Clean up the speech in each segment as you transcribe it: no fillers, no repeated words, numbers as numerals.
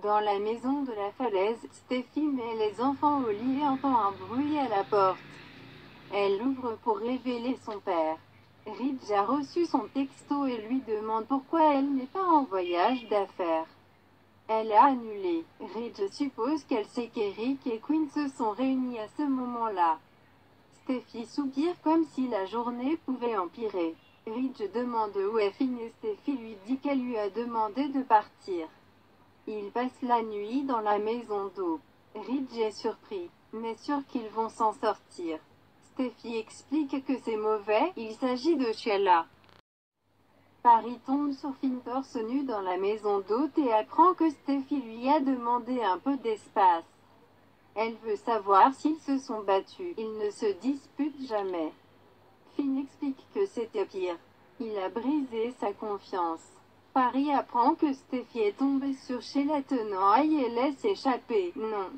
Dans la maison de la falaise, Steffi met les enfants au lit et entend un bruit à la porte. Elle ouvre pour révéler son père. Ridge a reçu son texto et lui demande pourquoi elle n'est pas en voyage d'affaires. Elle a annulé. Ridge suppose qu'elle sait qu'Eric et Quinn se sont réunis à ce moment-là. Steffi soupire comme si la journée pouvait empirer. Ridge demande où est Finn et Steffi lui dit qu'elle lui a demandé de partir. Ils passent la nuit dans la maison d'eau. Ridge est surpris, mais sûr qu'ils vont s'en sortir. Steffi explique que c'est mauvais, il s'agit de Sheila. Paris tombe sur Finn torse nu dans la maison d'hôte et apprend que Steffi lui a demandé un peu d'espace. Elle veut savoir s'ils se sont battus. Ils ne se disputent jamais. Finn explique que c'était pire. Il a brisé sa confiance. Paris apprend que Steffi est tombée sur Sheila Tenaille et laisse échapper. Non.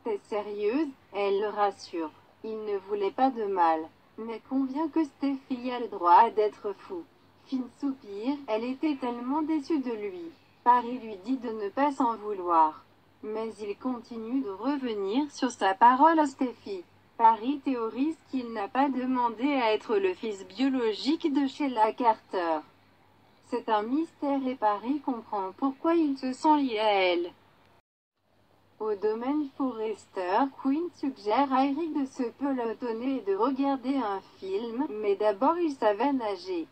T'es sérieuse? Elle le rassure. Il ne voulait pas de mal, mais convient que Steffi a le droit d'être fou. Finn soupire, elle était tellement déçue de lui. Paris lui dit de ne pas s'en vouloir. Mais il continue de revenir sur sa parole à Steffi. Paris théorise qu'il n'a pas demandé à être le fils biologique de Sheila Carter. C'est un mystère et Paris comprend pourquoi ils se sont liés à elle. Au domaine Forrester, Quinn suggère à Eric de se pelotonner et de regarder un film, mais d'abord il savait nager.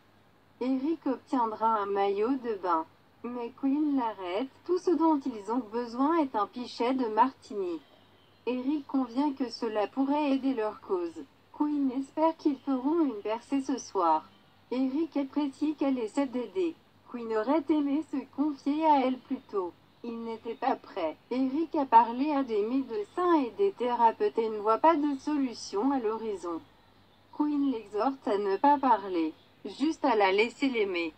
Eric obtiendra un maillot de bain. Mais Quinn l'arrête, tout ce dont ils ont besoin est un pichet de martini. Eric convient que cela pourrait aider leur cause. Quinn espère qu'ils feront une percée ce soir. Eric apprécie qu'elle essaie d'aider. Quinn aurait aimé se confier à elle plus tôt. Il n'était pas prêt. Eric a parlé à des médecins et des thérapeutes et ne voit pas de solution à l'horizon. Quinn l'exhorte à ne pas parler, juste à la laisser l'aimer.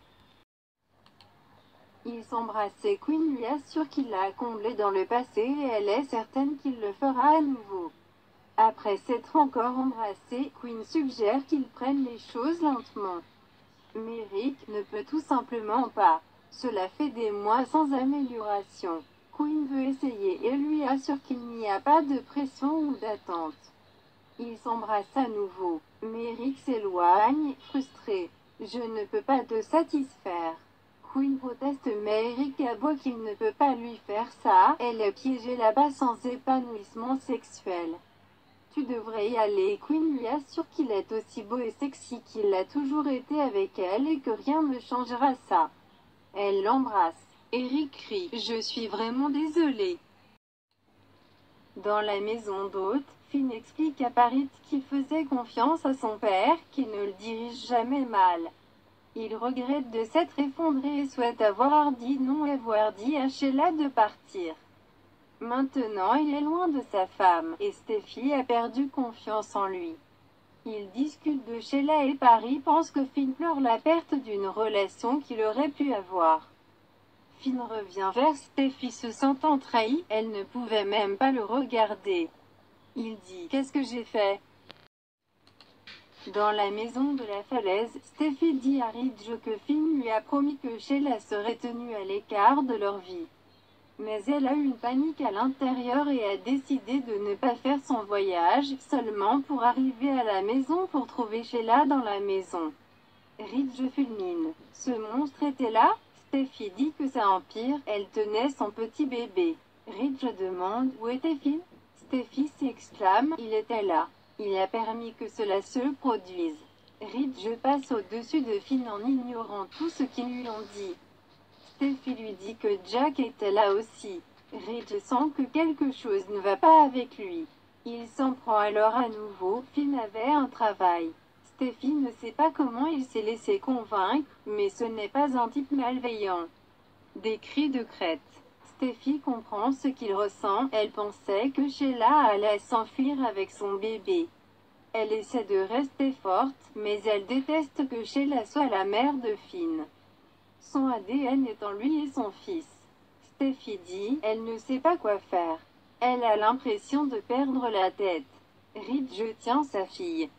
Ils s'embrassent et Quinn lui assure qu'il l'a comblé dans le passé et elle est certaine qu'il le fera à nouveau. Après s'être encore embrassés, Quinn suggère qu'ils prennent les choses lentement. Mais Eric ne peut tout simplement pas. Cela fait des mois sans amélioration. Quinn veut essayer et lui assure qu'il n'y a pas de pression ou d'attente. Ils s'embrassent à nouveau. Mais Eric s'éloigne, frustré. Je ne peux pas te satisfaire. Quinn proteste mais Eric aboie qu'il ne peut pas lui faire ça. Elle est piégée là-bas sans épanouissement sexuel. Tu devrais y aller. Quinn lui assure qu'il est aussi beau et sexy qu'il l'a toujours été avec elle et que rien ne changera ça. Elle l'embrasse. Eric crie « Je suis vraiment désolé ». Dans la maison d'hôte, Finn explique à Paris qu'il faisait confiance à son père, qu'il ne le dirige jamais mal. Il regrette de s'être effondré et souhaite avoir dit non et avoir dit à Sheila de partir. Maintenant il est loin de sa femme, et Steffi a perdu confiance en lui. Ils discutent de Sheila et Paris pense que Finn pleure la perte d'une relation qu'il aurait pu avoir. Finn revient vers Steffi se sentant trahie, elle ne pouvait même pas le regarder. Il dit « Qu'est-ce que j'ai fait ?» Dans la maison de la falaise, Steffi dit à Ridge que Finn lui a promis que Sheila serait tenue à l'écart de leur vie. Mais elle a eu une panique à l'intérieur et a décidé de ne pas faire son voyage, seulement pour arriver à la maison pour trouver Sheila dans la maison. Ridge fulmine. Ce monstre était là? Steffi dit que ça empire, elle tenait son petit bébé. Ridge demande où était Finn? Steffi s'exclame, il était là. Il a permis que cela se produise. Ridge passe au-dessus de Finn en ignorant tout ce qu'ils lui ont dit. Steffi lui dit que Jack était là aussi. Ridge sent que quelque chose ne va pas avec lui. Il s'en prend alors à nouveau. Finn avait un travail. Steffi ne sait pas comment il s'est laissé convaincre, mais ce n'est pas un type malveillant. Des cris de crête. Steffi comprend ce qu'il ressent. Elle pensait que Sheila allait s'enfuir avec son bébé. Elle essaie de rester forte, mais elle déteste que Sheila soit la mère de Finn. Son ADN est en lui et son fils. Steffi dit, elle ne sait pas quoi faire. Elle a l'impression de perdre la tête. Ridge tient sa fille.